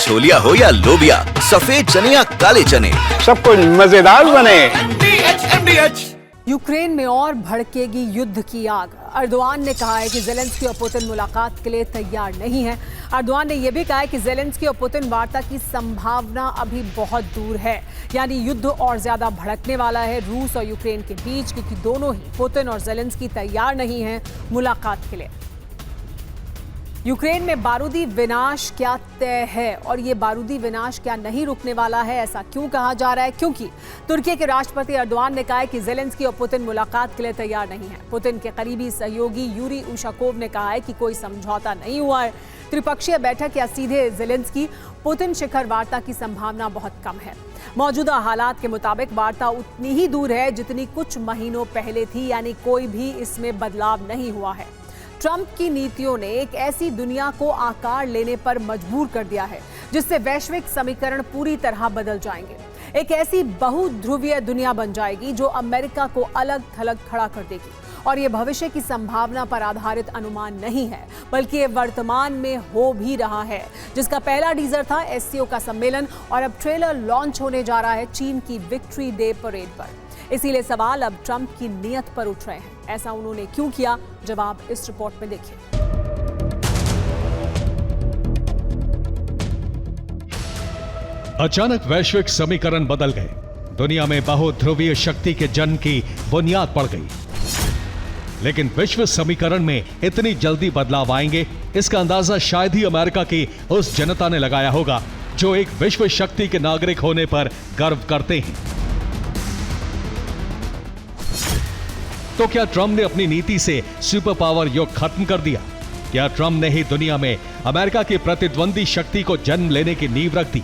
छोलिया हो या लोबिया, सफेद चने या काले चने, सब कुछ मजेदार बने। यूक्रेन में और भड़केगी युद्ध की आग। अर्दोआन ने कहा है कि ज़ेलेंस्की और पुतिन मुलाकात के लिए तैयार नहीं है। अर्दोआन ने यह भी कहा है कि ज़ेलेंस्की और पुतिन वार्ता की संभावना अभी बहुत दूर है, यानी युद्ध और ज्यादा भड़कने वाला है रूस और यूक्रेन के बीच, क्योंकि दोनों ही पुतिन और ज़ेलेंस्की तैयार नहीं हैं मुलाकात के लिए। यूक्रेन में बारूदी विनाश क्या तय है और ये बारूदी विनाश क्या नहीं रुकने वाला है, ऐसा क्यों कहा जा रहा है? क्योंकि तुर्की के राष्ट्रपति अर्दोआन ने कहा है कि ज़ेलेंस्की और पुतिन मुलाकात के लिए तैयार नहीं है। पुतिन के करीबी सहयोगी यूरी उशाकोव ने कहा है कि कोई समझौता नहीं हुआ है। त्रिपक्षीय बैठक या सीधे ज़ेलेंस्की पुतिन शिखर वार्ता की संभावना बहुत कम है। मौजूदा हालात के मुताबिक वार्ता उतनी ही दूर है जितनी कुछ महीनों पहले थी, यानी कोई भी इसमें बदलाव नहीं हुआ है। ट्रंप की नीतियों ने एक ऐसी दुनिया को आकार लेने पर मजबूर कर दिया है जिससे वैश्विक समीकरण पूरी तरह बदल जाएंगे। एक ऐसी बहुध्रुवीय दुनिया बन जाएगी जो अमेरिका को अलग थलग खड़ा कर देगी। और ये भविष्य की संभावना पर आधारित अनुमान नहीं है, बल्कि ये वर्तमान में हो भी रहा है, जिसका पहला टीजर था एससीओ का सम्मेलन और अब ट्रेलर लॉन्च होने जा रहा है चीन की विक्ट्री डे परेड पर। इसीलिए सवाल अब ट्रंप की नीयत पर उठ रहे हैं। ऐसा उन्होंने क्यों किया? जवाब इस रिपोर्ट में देखिए। अचानक वैश्विक समीकरण बदल गए। दुनिया में बहुध्रुवीय शक्ति के जन्म की बुनियाद पड़ गई। लेकिन विश्व समीकरण में इतनी जल्दी बदलाव आएंगे, इसका अंदाजा शायद ही अमेरिका की उस जनता ने लगाया होगा जो एक विश्व शक्ति के नागरिक होने पर गर्व करते हैं। तो क्या ट्रंप ने अपनी नीति से सुपर पावर युग खत्म कर दिया? क्या ट्रंप ने ही दुनिया में अमेरिका की प्रतिद्वंदी शक्ति को जन्म लेने की नींव रख दी?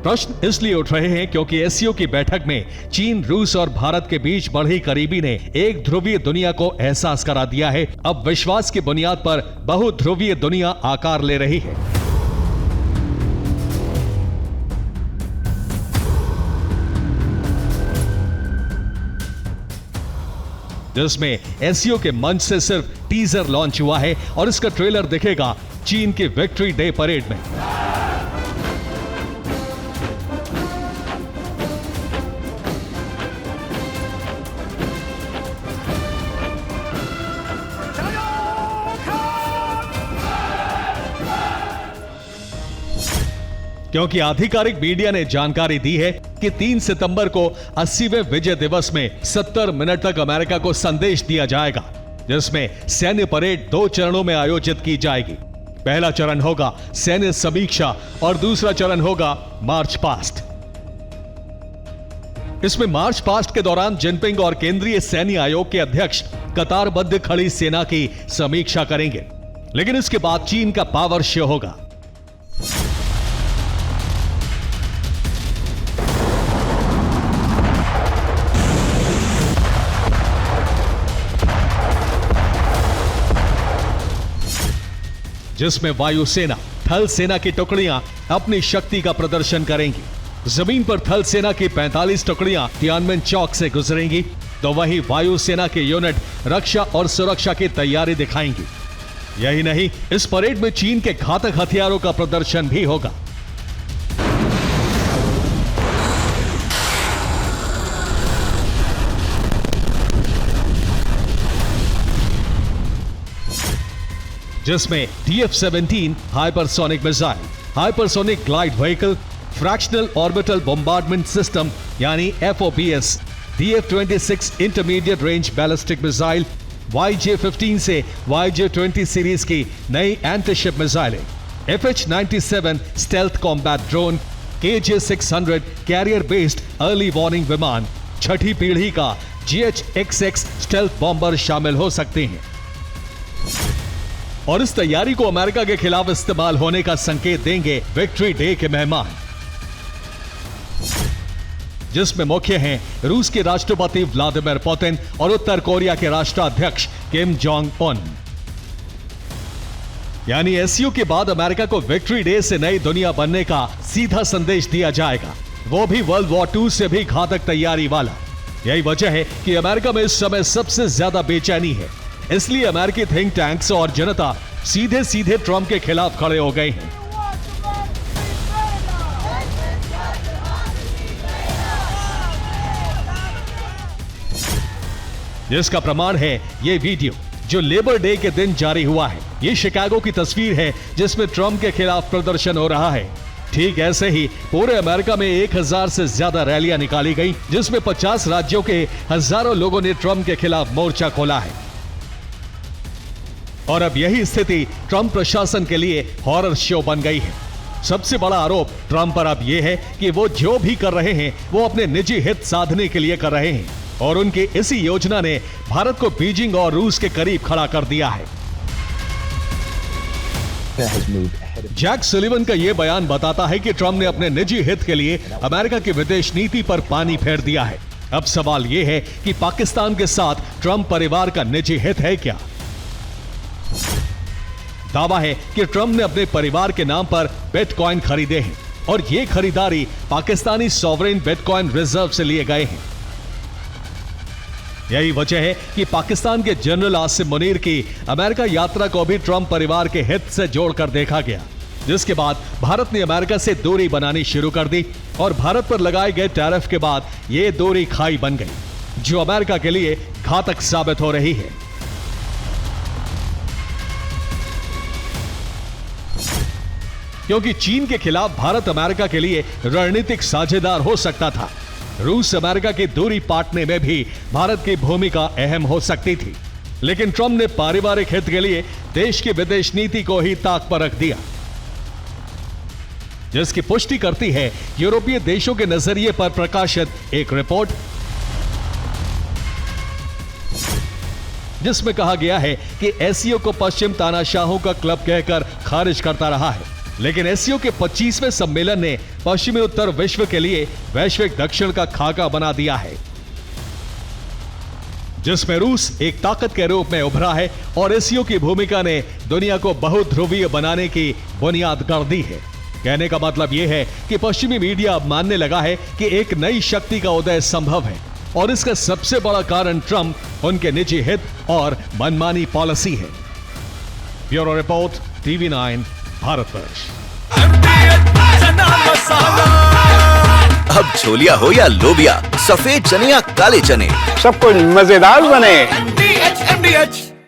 प्रश्न इसलिए उठ रहे हैं क्योंकि एससीओ की बैठक में चीन, रूस और भारत के बीच बढ़ी करीबी ने एक ध्रुवीय दुनिया को एहसास करा दिया है। अब विश्वास की बुनियाद पर बहुध्रुवीय दुनिया आकार ले रही है। जिसमें एससीओ के मंच से सिर्फ टीजर लॉन्च हुआ है और इसका ट्रेलर दिखेगा चीन की विक्ट्री डे परेड में। क्योंकि आधिकारिक मीडिया ने जानकारी दी है कि 3 सितंबर को 80वें विजय दिवस में 70 मिनट तक अमेरिका को संदेश दिया जाएगा, जिसमें सैन्य परेड 2 चरणों में आयोजित की जाएगी। पहला चरण होगा सैन्य समीक्षा और दूसरा चरण होगा मार्च पास्ट। इसमें मार्च पास्ट के दौरान जिनपिंग और केंद्रीय सैन्य आयोग के अध्यक्ष कतारबद्ध खड़ी सेना की समीक्षा करेंगे। लेकिन इसके बाद चीन का पावर शो होगा। जिसमें वायुसेना, थल सेना की टुकड़ियां अपनी शक्ति का प्रदर्शन करेंगी। जमीन पर थल सेना की 45 टुकड़ियां तियानमेन चौक से गुजरेंगी, तो वहीं वायुसेना के यूनिट रक्षा और सुरक्षा की तैयारी दिखाएंगी। यही नहीं, इस परेड में चीन के घातक हथियारों का प्रदर्शन भी होगा। जिसमें DF-17 hypersonic missile, hypersonic glide vehicle, fractional orbital bombardment system यानी FOBS, DF-26 intermediate range ballistic missile, YJ-15 से YJ-20 सीरीज की नई एंटीशिप मिसाइलें, FH-97 stealth combat drone, KJ-600 career based early warning विमान, छठी पीढ़ी का GH-XX स्टेल्थ बॉम्बर शामिल हो सकते हैं। और इस तैयारी को अमेरिका के खिलाफ इस्तेमाल होने का संकेत देंगे विक्ट्री डे के मेहमान, जिसमें मुख्य हैं रूस के राष्ट्रपति व्लादिमीर पुतिन और उत्तर कोरिया के राष्ट्राध्यक्ष किम जोंग उन। यानी एससीओ के बाद अमेरिका को विक्ट्री डे से नई दुनिया बनने का सीधा संदेश दिया जाएगा, वो भी वर्ल्ड वॉर 2 से भी घातक तैयारी वाला। यही वजह है कि अमेरिका में इस समय सबसे ज्यादा बेचैनी है। इसलिए अमेरिकी थिंक टैंक्स और जनता सीधे सीधे ट्रंप के खिलाफ खड़े हो गए हैं। जिसका प्रमाण है ये वीडियो जो लेबर डे के दिन जारी हुआ है। ये शिकागो की तस्वीर है जिसमें ट्रंप के खिलाफ प्रदर्शन हो रहा है। ठीक ऐसे ही पूरे अमेरिका में 1000 से ज्यादा रैलियां निकाली गई, जिसमें 50 राज्यों के हजारों लोगों ने ट्रंप के खिलाफ मोर्चा खोला है। और अब यही स्थिति ट्रंप प्रशासन के लिए हॉरर शो बन गई है। सबसे बड़ा आरोप ट्रंप पर अब यह है कि वो जो भी कर रहे हैं वो अपने निजी हित साधने के लिए कर रहे हैं, और उनकी इसी योजना ने भारत को बीजिंग और रूस के करीब खड़ा कर दिया है। जैक सुलिवन का यह बयान बताता है कि ट्रंप ने अपने निजी हित के लिए अमेरिका की विदेश नीति पर पानी फेर दिया है। अब सवाल यह है कि पाकिस्तान के साथ ट्रंप परिवार का निजी हित है क्या? दावा है कि ट्रंप ने अपने परिवार के नाम पर बिटकॉइन खरीदे हैं, और ये खरीदारी पाकिस्तानी सॉवरेन बिटकॉइन रिजर्व से लिए गए हैं। यही वजह है कि पाकिस्तान के जनरल आसिम मुनीर की अमेरिका यात्रा को भी ट्रंप परिवार के हित से जोड़कर देखा गया, जिसके बाद भारत ने अमेरिका से दूरी बनानी शुरू कर दी, और भारत पर लगाए गए टैरिफ के बाद यह दूरी खाई बन गई, जो अमेरिका के लिए घातक साबित हो रही है। क्योंकि चीन के खिलाफ भारत अमेरिका के लिए रणनीतिक साझेदार हो सकता था। रूस अमेरिका की दूरी पाटने में भी भारत की भूमिका अहम हो सकती थी, लेकिन ट्रंप ने पारिवारिक हित के लिए देश की विदेश नीति को ही ताक पर रख दिया, जिसकी पुष्टि करती है यूरोपीय देशों के नजरिए पर प्रकाशित एक रिपोर्ट, जिसमें कहा गया है कि एससीओ को पश्चिम तानाशाहों का क्लब कहकर खारिज करता रहा है, लेकिन एससीओ के 25वें सम्मेलन ने पश्चिमी उत्तर विश्व के लिए वैश्विक दक्षिण का खाका बना दिया है, जिसमें रूस एक ताकत के रूप में उभरा है, और एससीओ की भूमिका ने दुनिया को बहुध्रुवीय बनाने की बुनियाद कर दी है। कहने का मतलब यह है कि पश्चिमी मीडिया अब मानने लगा है कि एक नई शक्ति का उदय संभव है, और इसका सबसे बड़ा कारण ट्रंप, उनके निजी हित और मनमानी पॉलिसी है। Bureau report, TV9 Bharatvarsh. अब छोलिया हो या लोबिया, सफेद चने या काले चने, सब कुछ मजेदार बने।